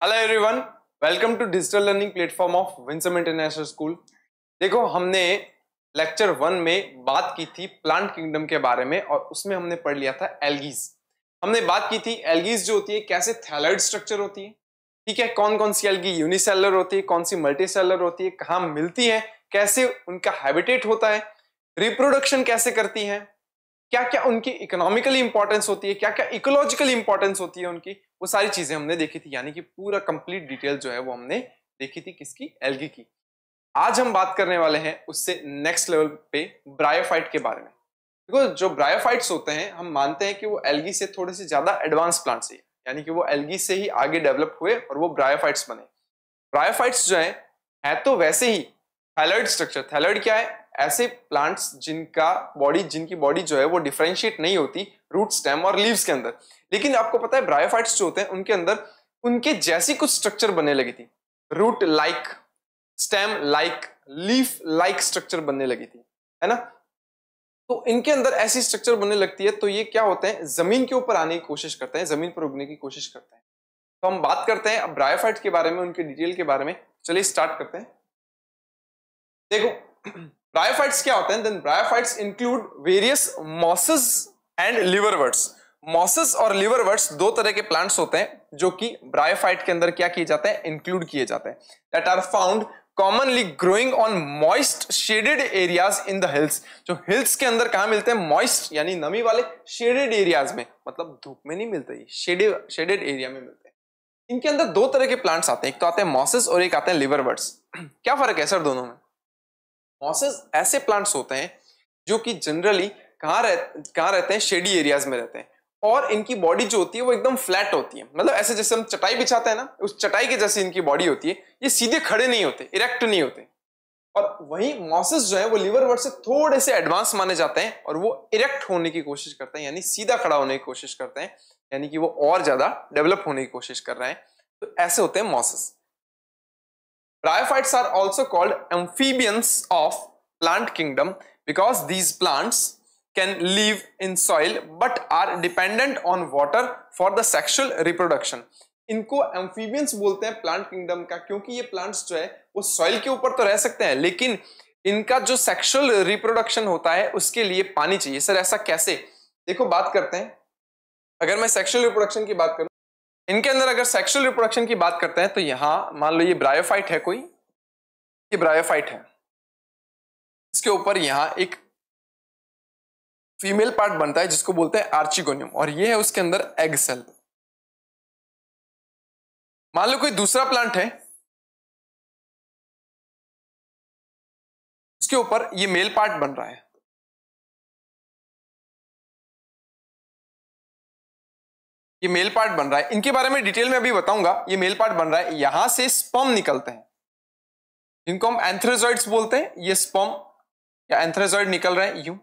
Hello everyone, welcome to digital learning platform of Winsome International School. देखो, हमने lecture 1 में बात की थी प्लांट किंगडम के बारे में और उसमें हमने पढ़ लिया था एल्गीज। हमने बात की थी एल्गीज जो होती है कैसे थैलॉइड स्ट्रक्चर होती है, ठीक है। कौन कौन सी एल्गी यूनिसेलुलर होती है, कौन सी मल्टीसेलुलर होती है, कहाँ मिलती है, कैसे उनका हैबिटेट होता है, रिप्रोडक्शन कैसे करती है, क्या क्या उनकी इकोनॉमिकली इंपॉर्टेंस होती है, क्या क्या इकोलॉजिकल इंपॉर्टेंस होती है उनकी, वो सारी चीजें हमने देखी थी। यानी कि पूरा कंप्लीट डिटेल जो है वो हमने देखी थी किसकी, एल्गी की। आज हम बात करने वाले हैं उससे नेक्स्ट लेवल पे ब्रायोफाइट के बारे में। देखो, जो ब्रायोफाइट्स होते हैं हम मानते हैं कि वो एल्गी से थोड़े से ज्यादा एडवांस प्लांट्स है, यानी कि वो एल्गी से ही आगे डेवलप हुए और वो ब्रायोफाइट्स बने। ब्रायोफाइट्स जो है तो वैसे ही थैलॉइड स्ट्रक्चर। थैलॉइड क्या है? ऐसे प्लांट्स जिनकी बॉडी जो है वो डिफरेंशिएट नहीं होती रूट, स्टेम और लीव्स के अंदर। लेकिन आपको पता है ब्रायोफाइट्स जो होते हैं उनके अंदर उनके जैसी कुछ स्ट्रक्चर बनने लगी थी, root like, stem like, leaf like structure बनने लगी थी, है ना। तो इनके अंदर ऐसी स्ट्रक्चर बनने लगती है तो ये क्या होते हैं, जमीन के ऊपर आने की कोशिश करते हैं, जमीन पर उगने की कोशिश करते हैं। तो हम बात करते हैं अब ब्रायोफाइट्स के बारे में, उनके डिटेल के बारे में। चलिए स्टार्ट करते हैं। देखो, ब्रायोफाइट्स क्या होते हैं? Then bryophytes include various mosses and liverworts. Mosses और लिवरवर्ट्स दो तरह के प्लांट्स होते हैं जो कि ब्रायोफाइट के अंदर क्या किए जाते हैं, इंक्लूड किए जाते हैं। That are found commonly growing on moist shaded areas in the hills. जो हिल्स के अंदर कहां मिलते हैं? मॉइस्ट यानी नमी वाले शेडेड एरियाज में, मतलब धूप में नहीं मिलते, शेडेड एरिया में मिलते हैं। इनके अंदर दो तरह के प्लांट्स आते हैं, एक तो आते हैं मॉसेस और एक आते हैं लिवरवर्ट्स। क्या फर्क है सर दोनों में? मॉसेस ऐसे प्लांट्स होते हैं जो कि जनरली कहां रहते हैं? शेडी एरियाज में रहते हैं और इनकी बॉडी जो होती है वो एकदम फ्लैट होती है, मतलब ऐसे जैसे हम चटाई बिछाते हैं ना, उस चटाई के जैसी इनकी बॉडी होती है। ये सीधे खड़े नहीं होते, इरेक्ट नहीं होते। और वहीं मॉसेस जो है वो लिवरवर्ट से थोड़े से एडवांस माने जाते हैं और वो इरेक्ट होने की कोशिश करते हैं, यानी सीधा खड़ा होने की कोशिश करते हैं, यानी कि वो और ज्यादा डेवलप होने की कोशिश कर रहे हैं। तो ऐसे होते हैं mosses. Bryophytes are also called amphibians of plant kingdom because these plants can live in soil but are dependent on water for the sexual reproduction. इनको amphibians बोलते हैं प्लांट किंगडम का, क्योंकि ये प्लांट्स जो है वो सॉइल के ऊपर तो रह सकते हैं लेकिन इनका जो सेक्सुअल रिप्रोडक्शन होता है उसके लिए पानी चाहिए। सर ऐसा कैसे? देखो, बात करते हैं। अगर मैं सेक्सुअल रिप्रोडक्शन की बात करूं, इनके अंदर अगर सेक्सुअल रिप्रोडक्शन की बात करते हैं तो यहां मान लो ये ब्रायोफाइट है, कोई ये ब्रायोफाइट है, इसके ऊपर यहां एक फीमेल पार्ट बनता है जिसको बोलते हैं आर्चिगोनियम, और ये है उसके अंदर एग सेल। मान लो कोई दूसरा प्लांट है, उसके ऊपर ये मेल पार्ट बन रहा है, ये मेल पार्ट बन रहा है। इनके बारे में डिटेल में अभी बताऊंगा। ये मेल पार्ट बन रहा है, यहां से स्पर्म निकलते हैं जिनको हम एंथ्रेजॉइड्स बोलते हैं। ये स्पर्म या एंथ्रेजॉइड निकल रहे हैं यूं,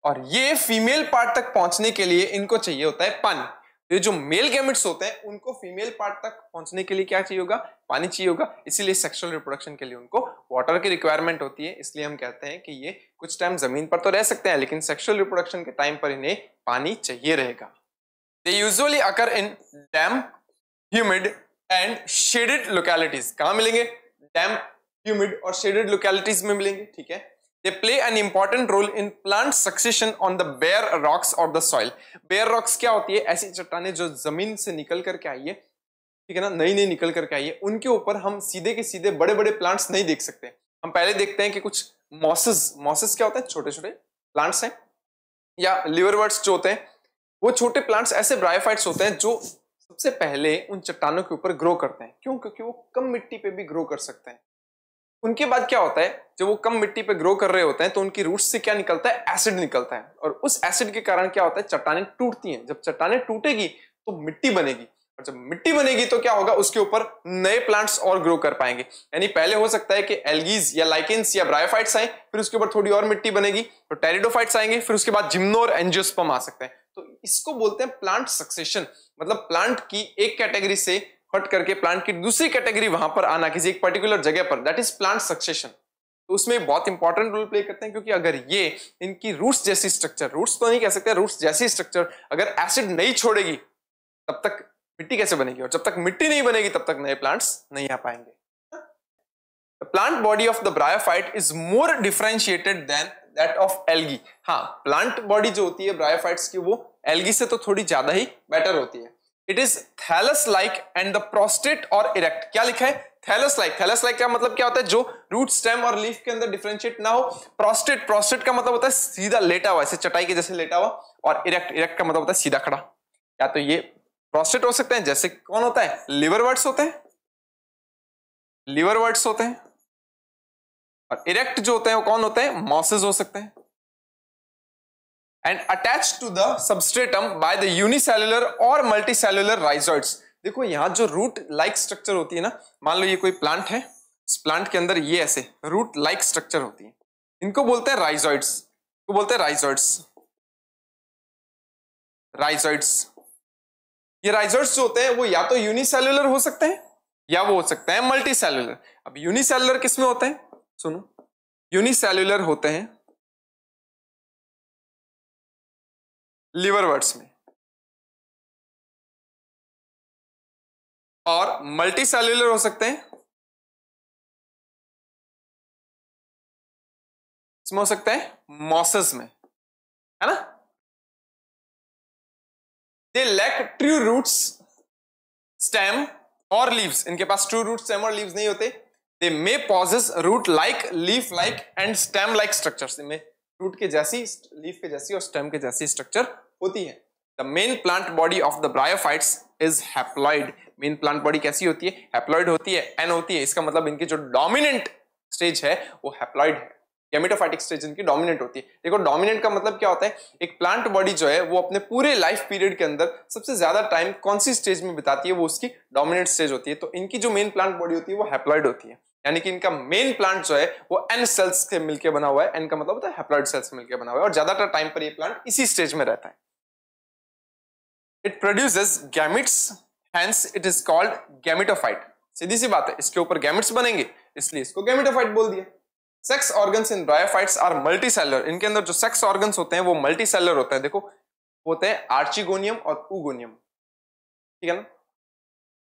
और ये फीमेल पार्ट तक पहुंचने के लिए इनको चाहिए होता है पानी। ये जो मेल गैमेट्स होते हैं उनको फीमेल पार्ट तक पहुंचने के लिए क्या चाहिए होगा? पानी चाहिए होगा। इसीलिए सेक्सुअल रिप्रोडक्शन के लिए उनको वाटर की रिक्वायरमेंट होती है। इसलिए हम कहते हैं कि ये कुछ टाइम जमीन पर तो रह सकते हैं लेकिन सेक्सुअल रिप्रोडक्शन के टाइम पर इन्हें पानी चाहिए रहेगा। They usually occur in damp, humid and shaded localities. कहां मिलेंगे? डैम्प, ह्यूमिड और शेडेड लोकेलिटीज में मिलेंगे, ठीक है। They play an important role in plant succession on the bare rocks of the soil. Bare rocks क्या होती है? ऐसी चट्टानें जो जमीन से निकल करके आई है, ठीक है ना, नई नई निकल करके आई है, उनके ऊपर हम सीधे के सीधे बड़े बड़े प्लांट्स नहीं देख सकते। हम पहले देखते हैं कि कुछ मॉसेस क्या होते हैं? छोटे छोटे प्लांट्स हैं, या लिवरवर्ट्स जो होते हैं वो छोटे प्लांट्स ऐसे ब्रायोफाइट्स होते हैं जो सबसे पहले उन चट्टानों के ऊपर ग्रो करते हैं। क्यों? क्योंकि वो कम मिट्टी पे भी ग्रो कर सकते हैं। उनके बाद क्या होता है, जब वो कम मिट्टी पे ग्रो कर रहे होते हैं तो उनकी रूट्स से क्या निकलता है? एसिड निकलता है, और उस एसिड के कारण क्या होता है? चट्टानें टूटती हैं। जब चट्टानें टूटेगी तो मिट्टी बनेगी, और जब मिट्टी बनेगी तो क्या होगा? उसके ऊपर नए प्लांट्स और ग्रो कर पाएंगे। यानी पहले हो सकता है कि एल्गीज या लाइकेंस या ब्रायोफाइट्स आए, फिर उसके ऊपर थोड़ी और मिट्टी बनेगी तो टेरिडोफाइट्स आएंगे, फिर उसके बाद जिम्नो और एंजियोस्पर्म आ सकते हैं। तो इसको बोलते हैं प्लांट सक्सेशन, मतलब प्लांट की एक कैटेगरी से हट करके प्लांट की दूसरी कैटेगरी वहां पर आना किसी एक पर्टिकुलर जगह पर, दैट इज प्लांट सक्सेशन। तो उसमें बहुत इंपॉर्टेंट रोल प्ले करते हैं, क्योंकि अगर ये इनकी रूट्स जैसी स्ट्रक्चर, रूट्स तो नहीं कह सकते, रूट्स जैसी स्ट्रक्चर अगर एसिड नहीं छोड़ेगी तब तक मिट्टी कैसे बनेगी, और जब तक मिट्टी नहीं बनेगी तब तक नए प्लांट्स नहीं आ पाएंगे। The plant body of the bryophyte is more differentiated than that of algae। हाँ, प्लांट बॉडी जो होती है ब्रायोफाइट्स की वो एल्गी से तो थोड़ी ज्यादा ही बेटर होती है। It is thallus like and the prostrate or erect. क्या लिखा है? Thallus like. थैलस लाइक का मतलब क्या होता है? जो रूट स्टेम और लीफ के अंदर डिफरेंशिएट ना हो। प्रोस्टेट, प्रोस्टेट का मतलब होता है सीधा लेटा हुआ, ऐसे चटाई के जैसे लेटा हुआ। और इरेक्ट, इरेक्ट का मतलब होता है सीधा खड़ा। या तो ये प्रोस्टेट हो सकते हैं, जैसे कौन होता है? लिवरवर्ट्स होते हैं, लिवरवर्ट्स होते हैं। और इरेक्ट जो होते हैं वो कौन होते हैं? मॉसेस हो सकते हैं। And attach to the substratum by the unicellular or multicellular rhizoids. देखो यहां जो रूट लाइक स्ट्रक्चर होती है ना, मान लो ये कोई प्लांट है, इस प्लांट के अंदर ये ऐसे रूट लाइक स्ट्रक्चर होती है, इनको बोलते हैं राइजोइड्स। इनको बोलते हैं राइजोइड्स, राइजोइड्स। ये राइजोइड्स जो होते हैं वो या तो यूनिसेल्युलर हो सकते हैं या वो हो सकते हैं मल्टीसेल्युलर। अब यूनिसेल्युलर किस में होते हैं? सुनो, यूनिसेल्युलर होते हैं लिवरवर्ट्स में, और मल्टीसेल्युलर हो सकते हैं इसमें, हो सकते हैं मॉसेस में, है ना। They lack true roots, stem और लीव्स। इनके पास ट्रू रूट, स्टेम और लीव्स नहीं होते। They may possess root like, leaf like and stem like structures. इनमें रूट के जैसी, लीफ के जैसी और स्टेम के जैसी स्ट्रक्चर होती है। The main plant body of the bryophytes is haploid. Main plant body कैसी होती है? हैप्लॉइड होती है, एन होती है। इसका मतलब इनकी जो डोमिनेंट स्टेज है वो हैप्लॉइड है। गैमेटोफाइटिक स्टेज इनकी डोमिनेंट होती है। देखो डोमिनेंट का मतलब क्या होता है? एक प्लांट बॉडी जो है वो अपने पूरे लाइफ पीरियड के अंदर सबसे ज्यादा टाइम कौन सी स्टेज में बिताती है? वो उसकी डोमिनेंट स्टेज होती है। तो इनकी जो मेन प्लांट बॉडी होती है वो हैप्लॉइड होती है, यानी कि इनका मेन प्लांट जो है वो एन सेल्स से मिलकर बना हुआ है। एन का मतलब होता है हैप्लॉइड सेल्स से मिलकर बना हुआ है, और ज्यादातर टाइम पर ये प्लांट इसी स्टेज में रहता है। It produces gametes, hence it is called gametophyte. सीधी सी बात है, इसके ऊपर गैमिट्स बनेंगे इसलिए इसको गैमेटोफाइट बोल दिया। Sex organs in bryophytes are multicellular. इनके अंदर जो सेक्स ऑर्गन्स होते हैं वो मल्टीसेलुलर होते हैं। देखो होते हैं आर्चिगोनियम और ऊगोनियम, ठीक है ना।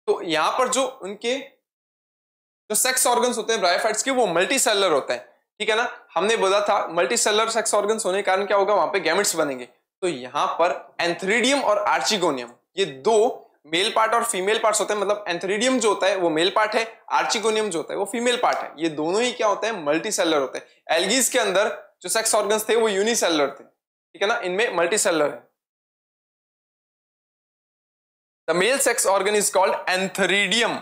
तो यहां पर जो उनके जो सेक्स ऑर्गन्स होते हैं ब्रायोफाइट्स के वो मल्टीसेलुलर होते हैं, ठीक है ना। हमने बोला था मल्टीसेलुलर सेक्स ऑर्गन्स होने के कारण क्या होगा? वहां पे गैमेट्स बनेंगे। तो यहां पर एंथ्रीडियम और आर्चिगोनियम, ये दो मेल पार्ट और फीमेल पार्ट्स होते हैं। मतलब एंथ्रीडियम जो होता है वो मेल पार्ट है, आर्चिगोनियम जो होता है वो फीमेल पार्ट है। ये दोनों ही क्या होते हैं? मल्टीसेलुलर होते हैं। एल्गीज के अंदर जो सेक्स ऑर्गन्स थे वो यूनिसेलुलर थे, ठीक है ना। इनमें मल्टीसेलुलर है। The male sex organ is called antheridium.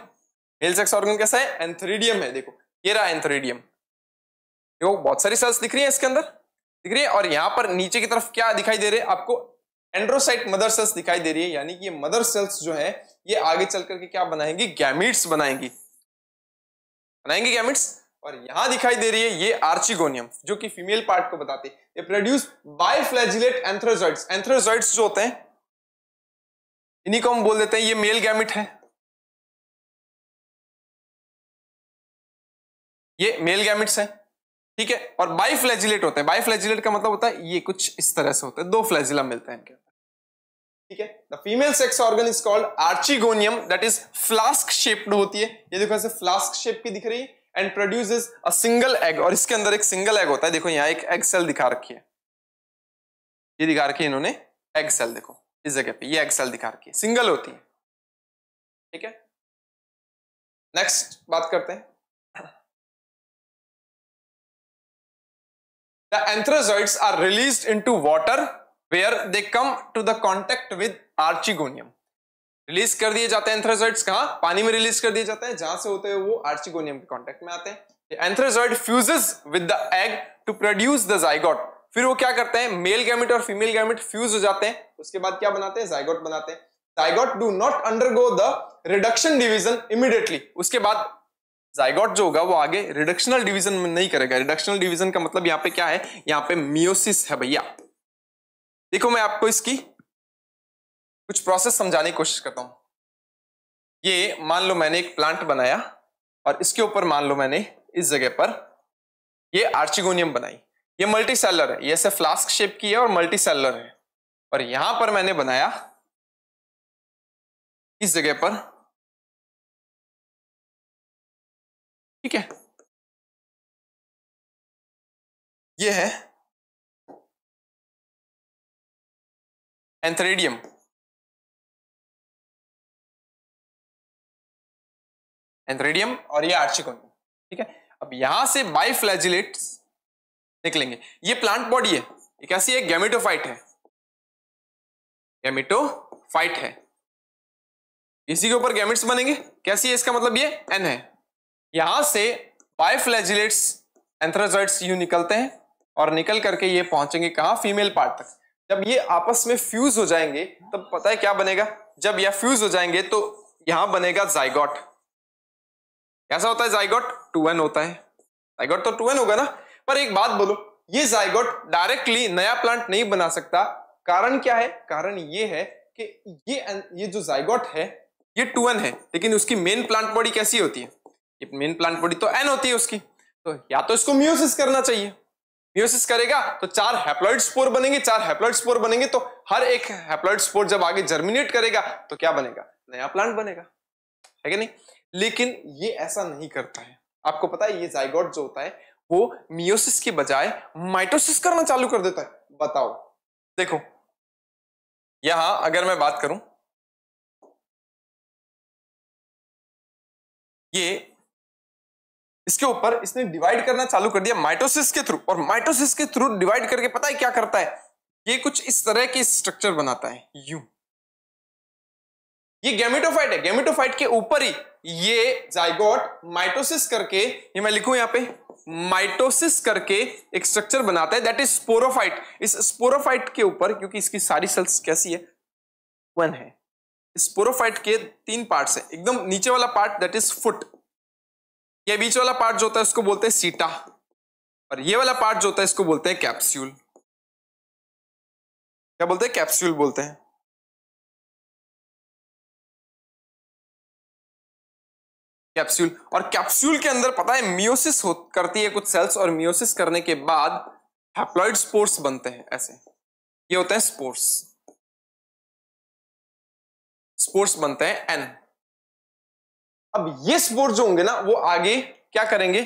Male sex organ कैसा है? एंथ्रीडियम है। देखो ये रहा एंथ्रीडियम। देखो बहुत सारी सेल्स दिख रही है इसके अंदर, दिख रही है। और यहां पर नीचे की तरफ क्या दिखाई दे रहे हैं आपको? एंड्रोसाइट मदर सेल्स दिखाई दे रही है, यानी कि ये मदर सेल्स जो है ये आगे चल करके क्या बनाएंगी? गैमीट्स बनाएंगी, बनाएंगी गैमीट्स। और यहां दिखाई दे रही है ये आर्चिगोनियम, जो कि फीमेल पार्ट को बताते हैं। ये प्रोड्यूस बाइफ्लैजिलेट एंथ्रोजॉइड्स। एंथ्रोजॉइड्स जो होते हैं इन्हीं को हम बोल देते हैं ये मेल गैमिट है, ये मेल गैमिट्स है, ठीक है। और बाइफ्लैजिलेट होते हैं। बाइफ्लैजिलेट का मतलब होता है ये कुछ इस तरह से होता है, दो फ्लैजिला मिलते हैं इनके अंदर, ठीक है। The female sex organ is called archegonium, that is flask shaped होती है। ये देखो ऐसे फ्लास्क शेप की दिख रही है। And produces a single egg, और इसके अंदर एक सिंगल एग होता है। देखो यहाँ एक एग सेल दिखा रखी है, ये दिखा रखी है इन्होंने एग सेल। देखो इस जगह पे ये एग सेल दिखा रखी है, सिंगल होती है, ठीक है। नेक्स्ट बात करते हैं। The anthrazoids are released into water where they come to the contact with archegonium. Release कर दिए जाते हैं एंथ्राजॉइड्स कहां? पानी में रिलीज कर दिए जाते हैं, जहां से होते हैं वो आर्चिगोनियम के कांटेक्ट में आते हैं। Antherozoid fuses with the egg to produce the zygote. फिर वो क्या करते हैं? मेल गैमेट और फीमेल गैमेट फ्यूज हो जाते हैं, उसके बाद क्या बनाते हैं? जाइगोट बनाते हैं। Zygote do not undergo the reduction division immediately. उसके बाद जाइगोट जो होगा वो आगे रिडक्शनल डिवीजन में नहीं करेगा। रिडक्शनल डिवीजन का मतलब यहाँ पे क्या है? यहाँ पे मियोसिस है भैया। देखो मैं आपको इसकी कुछ प्रोसेस समझाने की कोशिश करता हूं। ये मान लो मैंने एक प्लांट बनाया और इसके ऊपर मान लो मैंने इस जगह पर ये आर्चिगोनियम बनाई। ये मल्टी सेलर है, ये ऐसे फ्लास्क शेप की है और मल्टी सेलर है। और यहां पर मैंने बनाया इस जगह पर, ठीक है, ये है एंथ्रेडियम, एंथ्रेडियम और ये आर्चिकोनियम, ठीक है। अब यहां से बाइफ्लैजिलेट्स निकलेंगे। ये प्लांट बॉडी है, ये कैसी है, गैमेटोफाइट है, गैमेटोफाइट है। इसी के ऊपर गैमेट्स बनेंगे, कैसी है, इसका मतलब ये एन है। यहां से बाइफ्लैजिलेट्स एंथ्रोजॉइड्स यूं निकलते हैं और निकल करके ये पहुंचेंगे कहां, फीमेल पार्ट तक। जब ये आपस में फ्यूज हो जाएंगे तब पता है क्या बनेगा, जब ये फ्यूज हो जाएंगे तो यहां बनेगा जाइगोट। कैसा होता है जाइगोट, 2n होता है, जाइगोट तो 2n होगा ना। पर एक बात बोलो, ये जाइगोट डायरेक्टली नया प्लांट नहीं बना सकता। कारण क्या है, कारण ये है कि ये जो जाइगोट है ये 2n है, लेकिन उसकी मेन प्लांट बॉडी कैसी होती है, ये मेन प्लांट बॉडी तो n होती है उसकी। तो या तो इसको मियोसिस करना चाहिए, मियोसिस करेगा तो 4 हैप्लॉइड स्पोर बनेंगे, 4 हैप्लॉइड स्पोर बनेंगे तो हर एक हैप्लॉइड स्पोर जब आगे जर्मिनेट करेगा तो क्या बनेगा, नया प्लांट बनेगा, है कि नहीं। लेकिन ये ऐसा नहीं करता है। आपको पता है ये जाइगोट जो होता है वो मियोसिस के बजाय माइटोसिस करना चालू कर देता है। बताओ, देखो यहां अगर मैं बात करूं, ये इसके ऊपर इसने डिवाइड करना चालू कर दिया माइटोसिस के थ्रू, और माइटोसिस के थ्रू डिवाइड करके पता है क्या करता है, ये कुछ इस तरह की स्ट्रक्चर बनाता है, यूं। ये गैमेटोफाइट है, गैमेटोफाइट के ऊपर ही ये जाइगोट माइटोसिस करके, ये मैं लिखूं यहां पे, माइटोसिस करके एक स्ट्रक्चर बनाता है, दैट इज स्पोरोफाइट। इस स्पोरोफाइट के ऊपर, क्योंकि इसकी सारी सेल्स कैसी है, 1 है, स्पोरोफाइट के 3 पार्ट्स है। एकदम नीचे वाला पार्ट दैट इज फुट, ये बीच वाला पार्ट जो होता है उसको बोलते हैं सीटा, और ये वाला पार्ट जो होता है इसको बोलते हैं कैप्सूल। क्या बोलते हैं, कैप्सूल बोलते हैं। कैप्सूल, और कैप्सूल के अंदर पता है मियोसिस करती है कुछ सेल्स, और मियोसिस करने के बाद हैप्लॉइड स्पोर्स बनते हैं ऐसे, ये होते हैं स्पोर्स, स्पोर्स बनते हैं एन। अब ये स्पोर जो होंगे ना वो आगे क्या करेंगे,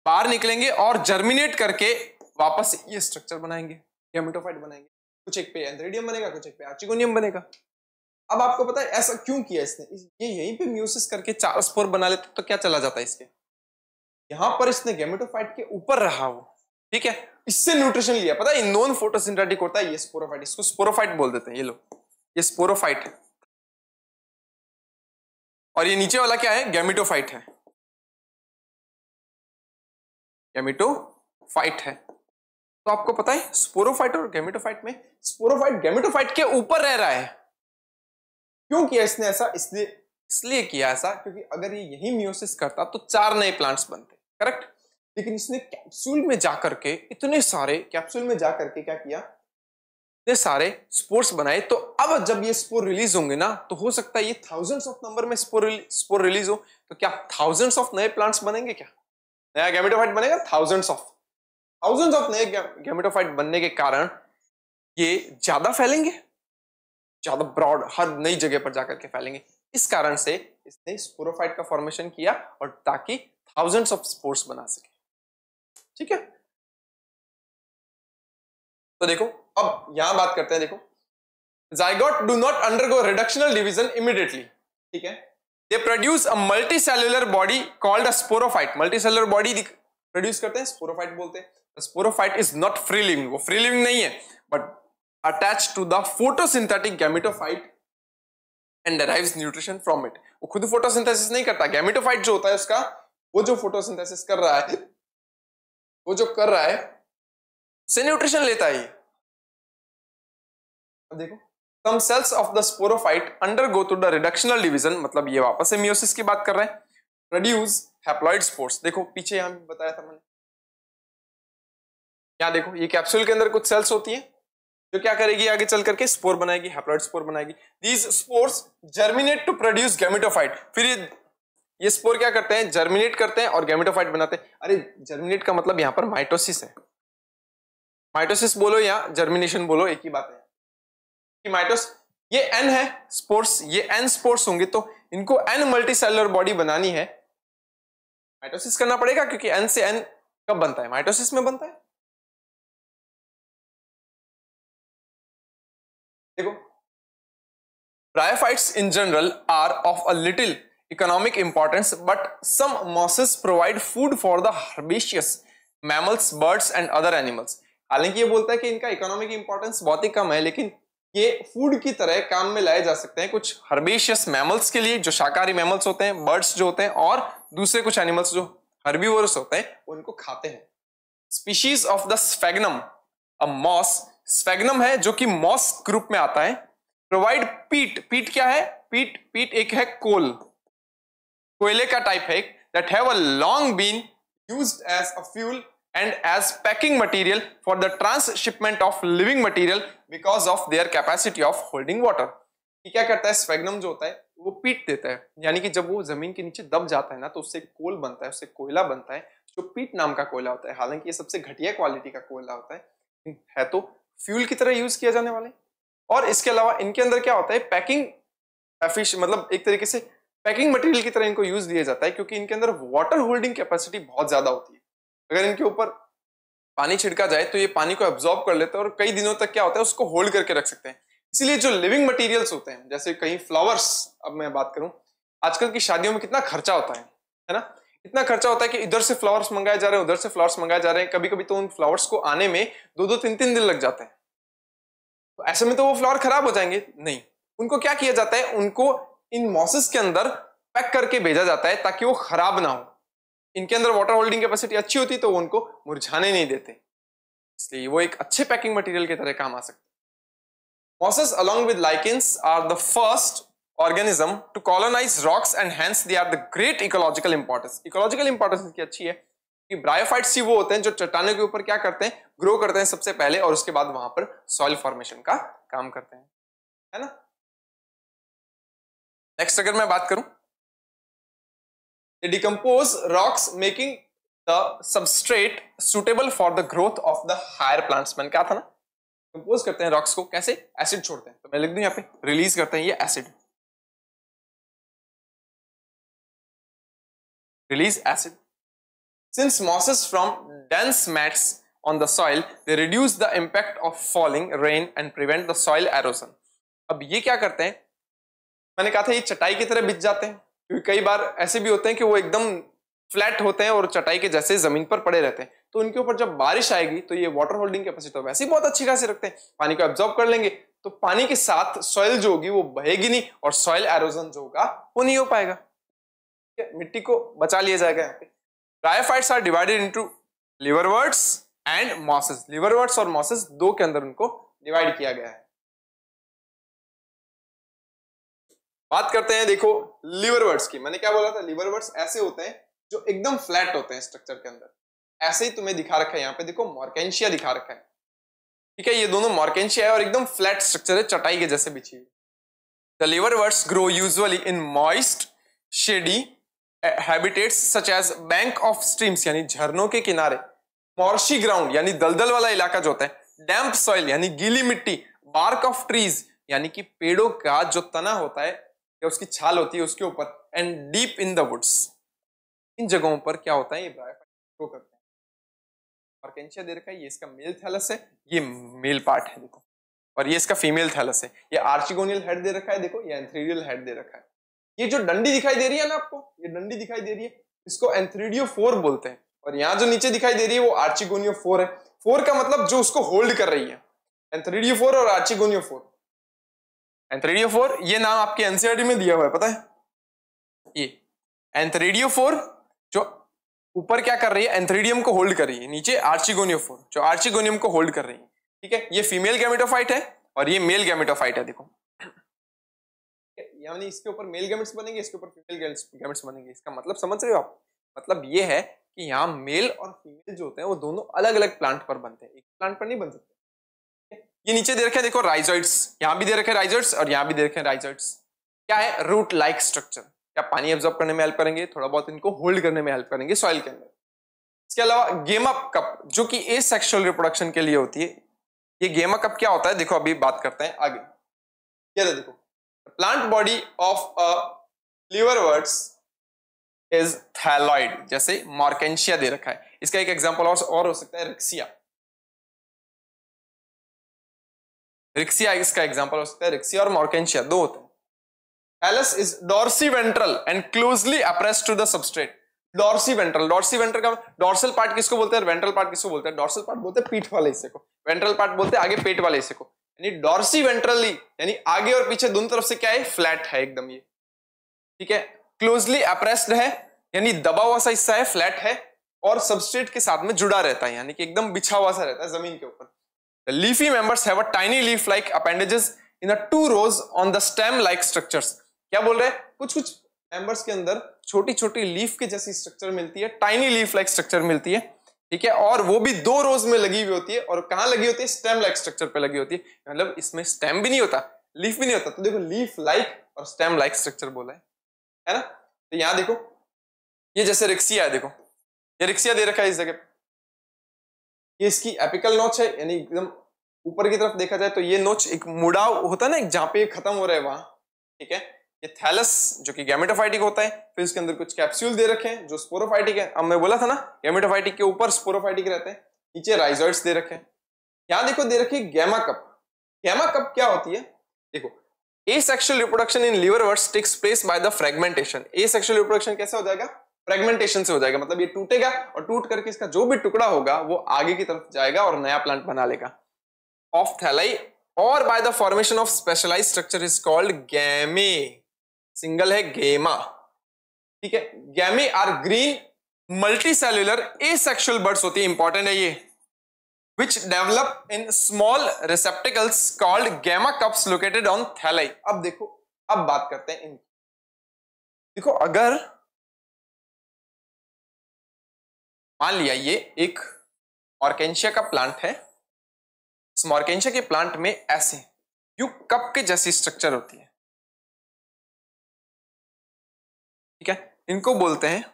बाहर निकलेंगे और जर्मिनेट करके वापस ये स्ट्रक्चर बनाएंगे, गैमेटोफाइट बनाएंगे। कुछ एक पे एंथ्रेडियम बनेगा, कुछ एक पे आर्चिगोनियम बनेगा। अब आपको पता है ऐसा क्यों किया इसने, ये यहीं पे मियोसिस करके 4 स्पोर बना लेते तो क्या चला जाता है इसके, यहां पर इसने गैमेटोफाइट के ऊपर रहा वो, ठीक है, इससे न्यूट्रिशन लिया। पता है नॉन फोटोसिंथेटिक होता है ये स्पोरोफाइट, इसको स्पोरोफाइट बोल देते हैं। ये लो, ये स्पोरोफाइट है, और ये नीचे वाला क्या है, गैमेटोफाइट है, गैमेटोफाइट है। तो आपको पता है स्पोरोफाइट और गैमेटोफाइट में, स्पोरोफाइट गैमेटोफाइट के ऊपर रह रहा है। क्यों किया इसने ऐसा, इसलिए किया ऐसा क्योंकि अगर ये यही मियोसिस करता तो 4 नए प्लांट्स बनते, करेक्ट। लेकिन इसने कैप्सूल में जाकर के इतने सारे, कैप्सूल में जाकर के क्या किया, इतने सारे स्पोर्स बनाए। तो अब जब ये स्पोर रिलीज होंगे ना तो हो सकता है ये थाउजेंड्स ऑफ नंबर में स्पोर रिलीज हो, तो क्या थाउजेंड्स ऑफ नए प्लांट्स बनेंगे, क्या नया गैमेटोफाइट बनेगा, थाउजेंड्स ऑफ नए गैमेटोफाइट बनने के कारण ये ज्यादा फैलेंगे, ज्यादा ब्रॉड हर नई जगह पर जाकर के फैलेंगे। इस कारण से इसने स्पोरोफाइट का फॉर्मेशन किया, और ताकि थाउजेंड्स ऑफ स्पोर्स बना सके, ठीक है। तो देखो अब यहां बात करते हैं, देखो zygote do not undergo reductional division immediately, ठीक है, they produce a multicellular body called a sporophyte. Multicellular body produce करते हैं, स्पोरोफाइट बोलते हैं। Sporophyte is not free living, वो फ्री लिविंग नहीं है, but attached to the photosynthetic gametophyte and derives nutrition from it। वो खुद फोटोसिंथेसिस नहीं करता, गैमेटोफाइट जो होता है उसका, वो जो फोटोसिंथेसिस कर रहा है, वो जो कर रहा है उससे न्यूट्रिशन लेता है। अब देखो some cells of the sporophyte undergo to the reductional division, मतलब ये वापस से मियोसिस की बात कर रहे हैं, produce haploid spores। देखो पीछे यहां बताया था मैंने, क्या देखो ये कैप्सूल के अंदर कुछ सेल्स होती है जो क्या करेगी, आगे चल करके स्पोर बनाएगी, हैप्लॉइड स्पोर बनाएगी। These spores germinate to produce gametophyte. फिर ये स्पोर क्या करते हैं, जर्मिनेट करते हैं और गैमेटोफाइट बनाते हैं। अरे जर्मिनेट का मतलब यहां पर माइटोसिस है, माइटोसिस बोलो या जर्मिनेशन बोलो एक ही बात है कि ये एन है स्पोर्स, ये एन स्पोर्स होंगे तो इनको एन मल्टीसेलुलर बॉडी बनानी है, माइटोसिस करना पड़ेगा, क्योंकि एन से एन कब बनता है? माइटोसिस में बनता है। देखो, bryophytes in general R of a little economic importance, but some mosses provide food for the herbaceous mammals, birds and other animals. हालांकि ये बोलता है कि इनका इकोनॉमिक इंपॉर्टेंस बहुत ही कम है, लेकिन ये फूड की तरह काम में लाए जा सकते हैं कुछ हर्बेशियस मैमल्स के लिए, जो शाकाहारी मैमल्स होते हैं, बर्ड्स जो होते हैं, और दूसरे कुछ एनिमल्स जो हर्बीवोरस होते हैं उनको खाते हैं। Species of the sphagnum, a moss, sphagnum है जो कि मॉस ग्रुप में आता है। प्रोवाइड पीट, पीट क्या है? पीट एक है कोल, कोयले का टाइप है, that have a long been used as a fuel and as packing material for the transshipment of living material because of their capacity of holding water. ये क्या करता है? स्फेगनम जो होता है वो पीट देता है, यानी कि जब वो जमीन के नीचे दब जाता है ना, तो उससे कोल बनता है, उससे कोयला बनता है, जो पीट नाम का कोयला होता है। हालांकि ये सबसे घटिया क्वालिटी का कोयला होता है तो फ्यूल की तरह यूज किया जाने वाले। और इसके अलावा इनके अंदर क्या होता है? पैकिंग एफिशिएंट, मतलब एक तरीके से पैकिंग मटेरियल की तरह इनको यूज दिया जाता है, क्योंकि इनके अंदर वाटर होल्डिंग कैपेसिटी बहुत ज्यादा होती है। अगर इनके ऊपर पानी छिड़का जाए तो ये पानी को एब्जॉर्ब कर लेते हैं और कई दिनों तक क्या होता है उसको होल्ड करके रख सकते हैं। इसीलिए जो लिविंग मटेरियल्स होते हैं, जैसे कहीं फ्लावर्स, अब मैं बात करूं, आजकल की शादियों में कितना खर्चा होता है ना? इतना खर्चा होता है कि इधर से फ्लावर्स मंगाए जा रहे हैं, उधर से फ्लावर्स मंगाए जा रहे हैं, कभी कभी तो उन फ्लावर्स को आने में 2-2, 3-3 दिन लग जाते हैं। तो ऐसे में तो वो फ्लावर खराब हो जाएंगे, नहीं, उनको क्या किया जाता है? उनको इन मॉसेस के अंदर पैक करके भेजा जाता है ताकि वो खराब ना हो। इनके अंदर वाटर होल्डिंग कैपेसिटी अच्छी होती तो वो उनको मुरझाने नहीं देते, इसलिए वो एक अच्छे पैकिंग मटेरियल की तरह काम आ सकते हैं। Mosses along with lichens are the first organism to colonize rocks and hence they are the great ecological importance. Ecological importance इनकी अच्छी है कि ब्रायोफाइट्स ही वो होते हैं जो चट्टानों के ऊपर क्या करते हैं? ग्रो करते हैं सबसे पहले, और उसके बाद वहां पर सॉइल फॉर्मेशन का काम करते हैं, है ना? नेक्स्ट अगर मैं बात करूं, they decompose rocks making the substrate suitable for the growth of the higher plants। मैंने कहा था ना, कंपोज करते हैं रॉक्स को, कैसे? एसिड छोड़ते हैं, तो मैं लिख दूं यहाँ पे, रिलीज करते हैं ये acid, release acid. Since mosses from dense mats on the soil, they reduce the impact of falling rain and prevent the soil erosion। अब ये क्या करते हैं? मैंने कहा था ये चटाई की तरह बिछ जाते हैं, क्योंकि कई बार ऐसे भी होते हैं कि वो एकदम फ्लैट होते हैं और चटाई के जैसे जमीन पर पड़े रहते हैं, तो उनके ऊपर जब बारिश आएगी तो ये वाटर होल्डिंग कैपेसिटी तो वैसे ही बहुत अच्छी खासी रखते हैं, पानी को एब्जॉर्ब कर लेंगे, तो पानी के साथ सॉइल जो होगी वो बहेगी नहीं और सॉइल एरोजन जो होगा वो नहीं हो पाएगा, मिट्टी को बचा लिया जाएगा। यहाँ पे bryophytes are divided into liverworts and mosses. Liverworts और मॉसेस दो के अंदर उनको डिवाइड किया गया है। बात करते हैं देखो लिवरवर्ट्स की। मैंने क्या बोला था? लिवरवर्ट्स ऐसे होते हैं जो एकदम फ्लैट होते हैं स्ट्रक्चर के अंदर, ऐसे ही तुम्हें दिखा रखा है यहाँ पे, देखो मॉर्केंशिया दिखा रखा है, ठीक है? ये दोनों मॉर्केंशिया है और एकदम फ्लैट स्ट्रक्चर है, चटाई के जैसे बिछी हुई। The liverworts grow usually in moist shady habitats such as bank of streams, यानी झरनों के किनारे, मॉर्शी ग्राउंड यानी दलदल वाला इलाका जो होता है, डैम्प सॉइल यानी गीली मिट्टी, बार्क ऑफ ट्रीज यानी कि पेड़ों का जो तना होता है या उसकी छाल होती है उसके ऊपर, and deep in the woods. इन जगहों पर क्या होता है? ये ब्रायोफाइट ग्रो करते हैं। मॉर्केंशिया दे रखा है, ये इसका मेल थैलस है, ये मेल पार्ट है देखो, और ये इसका फीमेल थैलस है। ये आर्चिगोनियल हेड दे रखा है देखो, ये एंथ्रीडियल हेड दे रखा है। ये जो डंडी दिखाई दे रही है ना आपको, ये डंडी दिखाई दे रही है, इसको एंथ्रीडियोफोर बोलते हैं, और यहाँ जो नीचे दिखाई दे रही है वो आर्चिगोनियोफोर है। फोर का मतलब जो उसको होल्ड कर रही है, एंथ्रीडियोफोर और आर्चिगोनियोफोर। एंथ्रीडियोफोर ये नाम आपके एनसीईआरटी में दिया हुआ है, पता है? ये एंथ्रीडियोफोर जो ऊपर क्या कर रही है? एंथ्रीडियम को होल्ड कर रही है, नीचे आर्चिगोनियोफोर जो आर्चिगोनियम को होल्ड कर रही है, ठीक है? ये फीमेल गैमेटोफाइट है और ये मेल गैमेटोफाइट है, देखो, यानी इसके ऊपर मेल गैमेट्स बनेंगे, इसके ऊपर फीमेल गैमेट्स बनेंगे। इसका मतलब समझ रहे हो आप? मतलब ये है कि यहाँ मेल और फीमेल जो होते हैं वो दोनों अलग अलग प्लांट पर बनते हैं, एक प्लांट पर नहीं बन सकते। ये नीचे दे रखे हैं देखो राइजोइड्स, यहाँ भी दे रखे हैं राइजोइड्स और यहाँ भी दे रखे हैं राइजोइड्स। क्या है? रूट लाइक स्ट्रक्चर, क्या पानी एब्जॉर्ब करने में हेल्प करेंगे, थोड़ा बहुत इनको होल्ड करने में हेल्प करेंगे सॉइल के अंदर। इसके अलावा गेमा कप जो कि एसेक्सुअल रिप्रोडक्शन के लिए होती है। ये गेमा कप क्या होता है देखो, अभी बात करते हैं आगे। ये देखो, plant body of a liverworts is thalloid, जैसे मॉर्केंशिया दे रखा है। इसका एक एग्जांपल और हो सकता है रिक्सिया। रिक्सिया इसका एग्जांपल हो सकता है, रिक्सिया और मॉर्केंशिया दो होते हैं। Thallus is dorsiventral and closely appressed to the substrate. Dorsiventral, dorsiventral का डॉर्सल पार्ट किसको बोलते हैं, वेंट्रल पार्ट किसको बोलते हैं? डॉर्सल पार्ट बोलते हैं पीठ वाले हिस्से को, वेंट्रल पार्ट बोलते हैं आगे पेट वाले हिस्से को। यानी डॉर्सीवेंट्रली यानी आगे और पीछे दोनों तरफ से क्या है, फ्लैट है एकदम ये, ठीक है। क्लोजली अप्रेस्ड है यानी दबा हुआ सा हिस्सा है, फ्लैट है, और सबस्ट्रेट के साथ में जुड़ा रहता है, यानी कि एकदम बिछा हुआ सा रहता है जमीन के ऊपर। The leafy members have a tiny leaf-like appendages in a 2 rows on the stem-like structures. क्या बोल रहे हैं? कुछ मेंबर्स के अंदर छोटी-छोटी लीफ के जैसी स्ट्रक्चर मिलती है, टाइनी लीफ-लाइक स्ट्रक्चर मिलती है, ठीक है, और वो भी 2 रोज में लगी हुई होती है। और कहाँ लगी होती है? स्टेम-लाइक स्ट्रक्चर पे लगी होती है। मतलब इसमें स्टेम भी नहीं होता, लीफ भी नहीं होता, तो देखो लीफ-लाइक और स्टेम-लाइक स्ट्रक्चर बोला है ना। तो यहाँ देखो, ये जैसे रिक्सिया है, देखो ये रिक्सिया दे रखा है इस जगह पे, ये इसकी एपिकल नोच है, यानी एकदम ऊपर की तरफ देखा जाए तो ये नोच एक मुड़ाव होता है ना, जहां पे खत्म हो रहा है वहां, ठीक है। ये थैलस जो कि गैमेटोफाइटिक होता है, फिर इसके अंदर कुछ कैप्सूल दे रखे हैं जो स्पोरोफाइटिक है। अब मैं बोला था ना गैमेटोफाइटिक के ऊपर स्पोरोफाइटिक रहते हैं, नीचे राइजोइड्स दे रखे हैं। यहां देखो दे रखी गैमा कप। गैमा कप क्या होती है? देखो, asexual reproduction in liverworts takes place by the fragmentation. Asexual reproduction कैसे हो जाएगा? फ्रेगमेंटेशन से हो जाएगा, मतलब ये टूटेगा और टूट करके इसका जो भी टुकड़ा होगा वो आगे की तरफ जाएगा और नया प्लांट बना लेगा। Of thalli or by the formation of specialized structure is called gemmae. Single है गेमा, ठीक है। Gemmae are green multicellular asexual buds होती है, इंपॉर्टेंट है ये, which develop in small receptacles called gamma cups located on thalli। अब देखो, अब बात करते हैं इनकी। देखो, अगर मान लिया ये एक मॉर्केंशिया का प्लांट है, इस मॉर्केंशिया के प्लांट में ऐसे यू कप के जैसी स्ट्रक्चर होती है, ठीक है। इनको बोलते हैं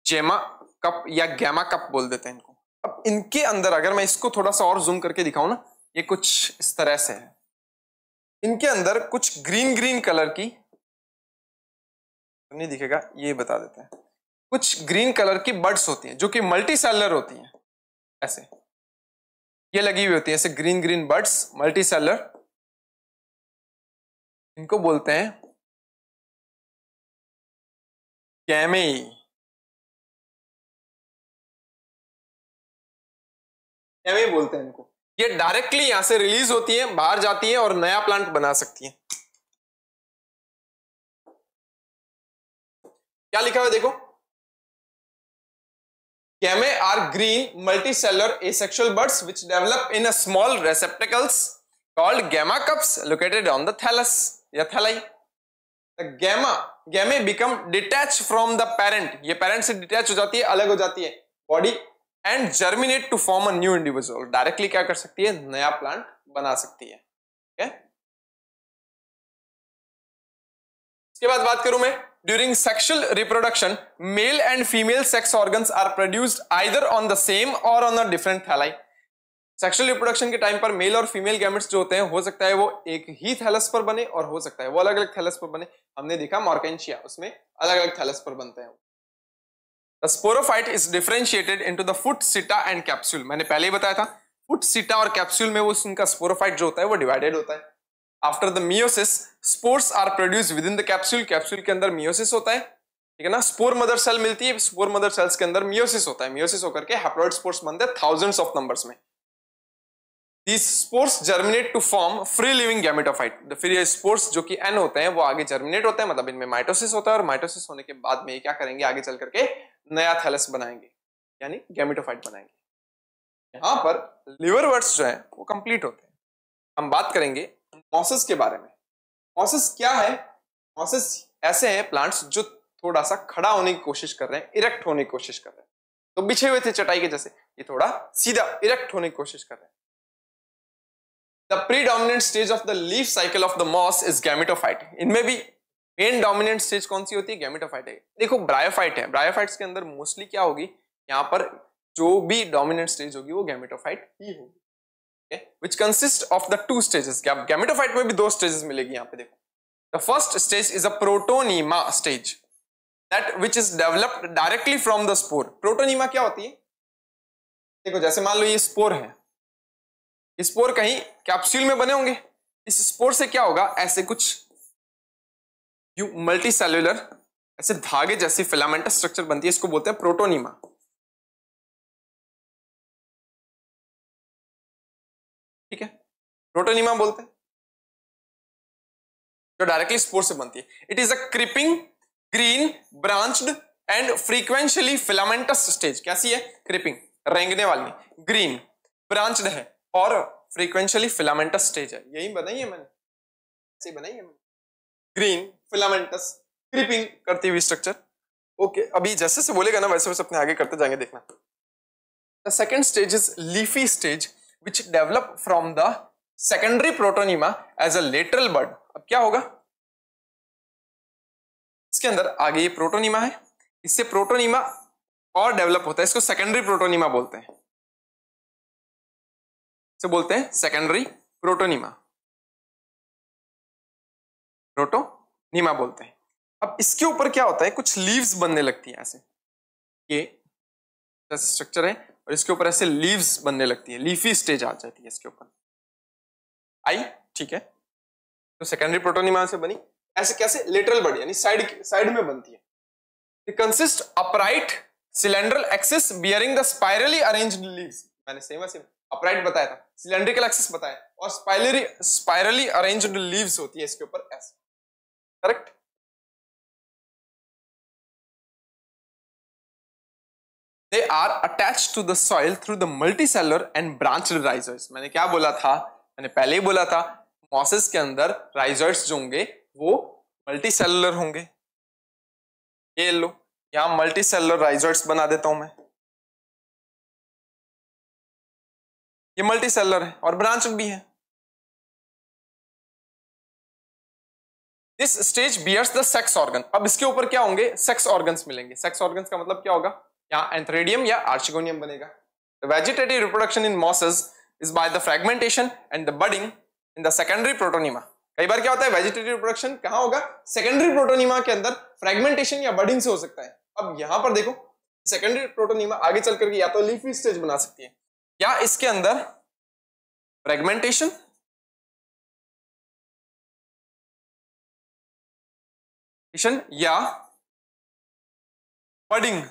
जेमा कप या गैमा कप बोल देते हैं इनको। अब इनके अंदर अगर मैं इसको थोड़ा सा और जूम करके दिखाऊं ना, ये कुछ इस तरह से है। इनके अंदर कुछ ग्रीन ग्रीन कलर की, नहीं दिखेगा ये बता देते हैं, कुछ ग्रीन कलर की बर्ड्स होती हैं जो कि मल्टी सेलर होती हैं, ऐसे ये लगी हुई होती है, ऐसे green green birds multi cellular, इनको बोलते हैं गैमे। गैमे बोलते हैं इनको। ये डायरेक्टली यहां से रिलीज होती है, बाहर जाती है और नया प्लांट बना सकती है। क्या लिखा हुआ है देखो, gemmae are green multicellular asexual buds which develop in a small receptacles called gemma cups located on the thallus या thalli. Gemmae become detach from the parent, ये पेरेंट से डिटैच हो जाती है, अलग हो जाती है body, and germinate to form a new individual. Directly क्या कर सकती है? नया प्लांट बना सकती है, ठीक है। इसके बाद बात करूं मैं, during sexual reproduction male and female sex organs are produced either on the same or on a different thalli. Sexual reproduction के टाइम पर मेल और फीमेल गैमेट्स जो होते हैं, हो सकता है वो एक ही थैलस पर बने और हो सकता है वो अलग अलग थैलस पर बने। हमने देखा मॉर्केंशिया, उसमें अलग अलग थैलस पर बनते हैं। The sporophyte is differentiated into the foot, seta and capsule। मैंने पहले ही बताया था, फुट, सीटा और कैप्सूल में वो उनका स्पोरोफाइट जो होता है वो डिवाइडेड होता है। After the meiosis spores are produce within the capsule. Capsule के अंदर मियोसिस होता है, ठीक है ना। स्पोर मदर सेल मिलती है, स्पोर मदर सेल्स के अंदर मियोसिस होता है, मियोसिस होकर के हैप्लॉइड स्पोर्स बनते हैं थाउजेंड्स ऑफ नंबर्स में। These spores germinate to form free living gametophyte। फिर ये स्पोर्स जो कि एन होते हैं वो आगे जर्मिनेट होते हैं, मतलब इनमें माइटोसिस होता है, और माइटोसिस होने के बाद में ये क्या करेंगे, आगे चल करके नया थैलस बनाएंगे, यानी गैमेटोफाइट बनाएंगे। यहाँ पर लिवरवर्ट्स जो है वो कंप्लीट होते हैं। हम बात करेंगे मॉसेस के बारे में। मॉसेस क्या है? मॉसेस ऐसे हैं प्लांट्स जो थोड़ा सा खड़ा होने की कोशिश कर रहे हैं, इरेक्ट होने की कोशिश कर रहे हैं। तो बिछे हुए थे चटाई के जैसे, ये थोड़ा सीधा इरेक्ट होने की कोशिश कर रहे हैं। The predominant stage of the leaf cycle of the moss is gametophyte। इनमें भी मेन डोमिनेंट स्टेज कौन सी होती है? गैमेटोफाइट है। देखो ब्रायोफाइट है, ब्रायोफाइट्स के अंदर मोस्टली क्या होगी, यहाँ पर जो भी डोमिनेंट स्टेज होगी वो गैमेटोफाइट ही होगी। Which consist of the two stages. Gametophyte में भी दो स्टेजेस मिलेगी यहाँ पे देखो। The first stage is a protonema stage that which is developed directly from the spore. Protonema क्या होती है? देखो जैसे मान लो ये स्पोर है, स्पोर कहीं कैप्सूल में बने होंगे, इस स्पोर से क्या होगा, ऐसे कुछ यू मल्टी सेल्यूलर ऐसे धागे जैसी फिलामेंटस स्ट्रक्चर बनती है, इसको बोलते हैं प्रोटोनीमा। ठीक है, प्रोटोनीमा बोलते हैं, जो डायरेक्टली स्पोर से बनती है। It is a creeping green branched and frequently filamentous stage. कैसी है? क्रीपिंग, रेंगने वाली, ग्रीन, ब्रांच्ड है और फ्रीक्वेंशियली फिलामेंटस स्टेज है। यही बनाई है मैंने, ऐसे बनाई है मैंने, ग्रीन फिलामेंटस क्रीपिंग करती हुई स्ट्रक्चर। ओके, अभी जैसे से बोलेगा ना वैसे वैसे अपने आगे करते जाएंगे, देखना। The second stage is leafy stage which develop from the secondary protonema as a lateral bud. अब क्या होगा, इसके अंदर आगे ये प्रोटोनीमा है, इससे प्रोटोनीमा और डेवलप होता है, इसको सेकेंडरी प्रोटोनीमा बोलते हैं, इसे बोलते हैं सेकेंडरी प्रोटोनीमा, प्रोटोनीमा बोलते हैं। अब इसके ऊपर क्या होता है, कुछ लीव्स बनने लगती है ऐसे, ये जैसे स्ट्रक्चर है और इसके ऊपर ऐसे लीव्स बनने लगती है, लीफी स्टेज आ जाती है इसके ऊपर। आई, ठीक है, तो सेकेंडरी प्रोटोनीमा से बनी। ऐसे कैसे? लेटरल बड यानी साइड में बनती है। It consist upright cylindrical axis bearing the spirally arranged leaves. मैंने सेम अपराइट बताया था, सिलेंड्रिकल एक्सिस बताया, और स्पाइरली अरेंज्ड लीव्स होती है इसके ऊपर ऐसे, correct. They are attached to the soil through the multicellular and branched rhizoids। मैंने क्या बोला था? मैंने पहले ही बोला था, मॉसेस के अंदर राइजोइड्स जो होंगे वो मल्टीसेलुलर होंगे। ये लो, यहां मल्टीसेलुलर राइजोइड्स बना देता हूं मैं, ये मल्टीसेलुलर है और ब्रांच भी है। This stage bears the sex organ. अब इसके ऊपर क्या होंगे? सेक्स ऑर्गन्स मिलेंगे। सेक्स ऑर्गन्स का मतलब क्या होगा? यहाँ एंथ्रेडियम या आर्चिगोनियम बनेगा। The vegetative reproduction in mosses is by the fragmentation and the budding in the secondary protonema। कई बार क्या होता है, वेजिटेटिव रिप्रोडक्शन कहाँ होगा? सेकेंडरी प्रोटोनीमा के अंदर फ्रेगमेंटेशन या बडिंग से हो सकता है। अब यहां पर देखो, सेकेंडरी प्रोटोनीमा आगे चल करके या तो लीफी स्टेज बना सकती है या इसके अंदर फ्रेगमेंटेशन या बडिंग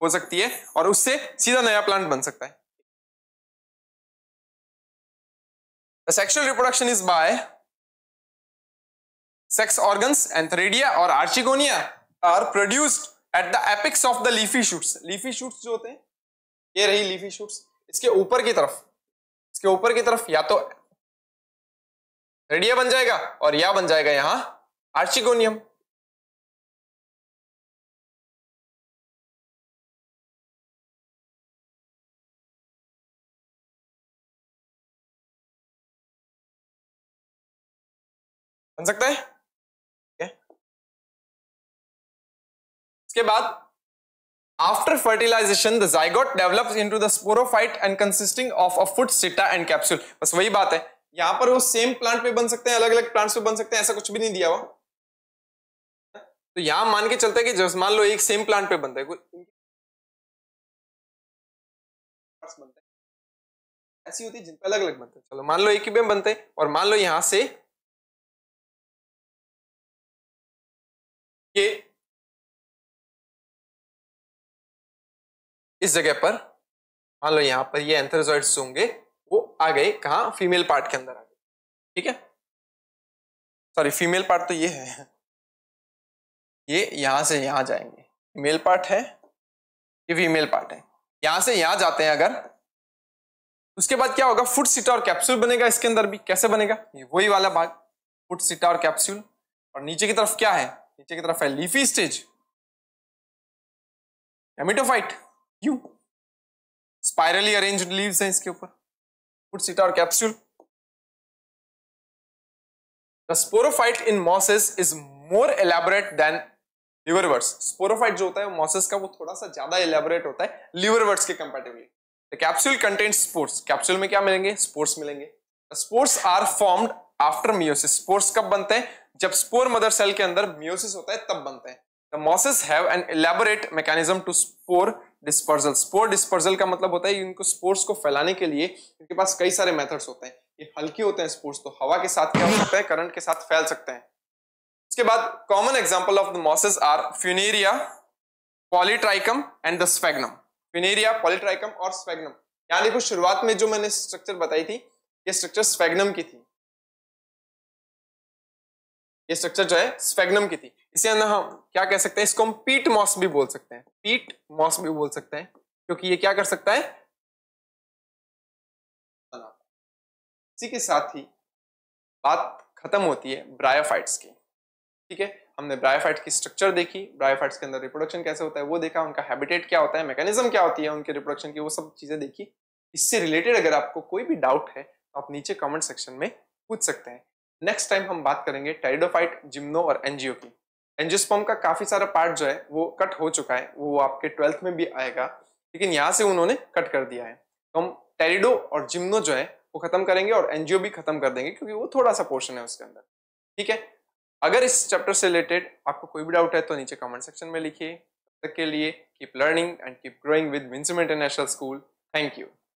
हो सकती है और उससे सीधा नया प्लांट बन सकता है। The sexual reproduction is by sex organs, antheridia और archegonia are produced at the apex of the leafy shoots। leafy shoots जो होते हैं, ये रही leafy shoots, इसके ऊपर की तरफ या तो रेडिया बन जाएगा और या बन जाएगा यहां आर्चिगोनियम। बन सकता है। इसके बाद after fertilization the zygote develops into the sporophyte and consisting of a foot seta and capsule. बस वही बात है, यहां पर वो सेम प्लांट पे बन सकते हैं, अलग अलग प्लांट्स पे बन सकते हैं, ऐसा कुछ भी नहीं दिया हुआ। तो यहां मान के चलते हैं कि जब मान लो एक सेम प्लांट पे बनता है, कोई ऐसी होती है जिन पे अलग अलग बनते हैं। चलो मान लो एक ही पे बनते हैं और मान लो यहां से ये इस जगह पर मान लो यहां पर ये एंथेरोजोइड्स होंगे, वो आ गए कहां? फीमेल पार्ट के अंदर आ गए। ठीक है, सॉरी फीमेल पार्ट तो ये है, ये यहां से यहां जाएंगे, मेल पार्ट है, ये फीमेल पार्ट है, यहां से यहां जाते हैं अगर, उसके बाद क्या होगा? फुट सिटा और कैप्सूल बनेगा इसके अंदर भी। कैसे बनेगा? ये वही वाला भाग, फुट सिटा और कैप्सूल, और नीचे की तरफ क्या है? नीचे की तरफ है leafy stage, gametophyte, you spirally arranged leaves हैं इसके ऊपर, फुट सिटा और capsule. The sporophyte in mosses is more elaborate than liverworts. Sporophyte जो होता है मॉसेस का, वो थोड़ा सा ज्यादा एलैबोरेट होता है लिवरवर्ट्स के comparatively. The capsule contains spores, capsule में क्या मिलेंगे? स्पोर्स मिलेंगे। Spores are formed after meiosis, spores कब बनते हैं? जब स्पोर मदर सेल के अंदर मियोसिस होता है तब बनते हैं। The mosses have an elaborate mechanism to spore dispersal, spore dispersal का मतलब होता है इनको स्पोर्स को फैलाने के लिए इनके पास कई सारे मेथड्स होते हैं। ये हल्के होते हैं स्पोर्स, तो हवा के साथ क्या हो सकता है? करंट के साथ फैल सकते हैं। इसके बाद common example of the mosses are funaria, polytrichum and the sphagnum. Funaria, polytrichum और स्फेग्नम। यहाँ देखो शुरुआत में जो मैंने स्ट्रक्चर बताई थी, ये स्ट्रक्चर स्फेग्नम की थी, ये स्ट्रक्चर जो है स्फेग्नम की थी। इसी अंदर हम क्या कह सकते हैं? इसको हम पीट मॉस भी बोल सकते हैं, पीट मॉस भी बोल सकते हैं, क्योंकि ये क्या कर सकता है? इसी के साथ ही बात खत्म होती है ब्रायोफाइट्स की। ठीक है, हमने ब्रायोफाइट की स्ट्रक्चर देखी, ब्रायोफाइट्स के अंदर रिप्रोडक्शन कैसे होता है वो देखा, उनका हैबिटेट क्या होता है, मैकेनिज्म क्या होती है उनके रिप्रोडक्शन की, वो सब चीजें देखी। इससे रिलेटेड अगर आपको कोई भी डाउट है तो आप नीचे कमेंट सेक्शन में पूछ सकते हैं। नेक्स्ट टाइम हम बात करेंगे टेरिडोफाइट, जिम्नो और एंजियो की। एंजियोस्पर्म का काफी सारा पार्ट जो है वो कट हो चुका है, वो आपके 12th में भी आएगा, लेकिन यहाँ से उन्होंने कट कर दिया है। तो हम टेरिडो और जिम्नो जो है वो खत्म करेंगे और एंजियो भी खत्म कर देंगे, क्योंकि वो थोड़ा सा पोर्शन है उसके अंदर। ठीक है, अगर इस चैप्टर से रिलेटेड आपको कोई भी डाउट है तो नीचे कमेंट सेक्शन में लिखिए। तब तक के लिए keep learning and keep growing with Winsome International school. Thank you.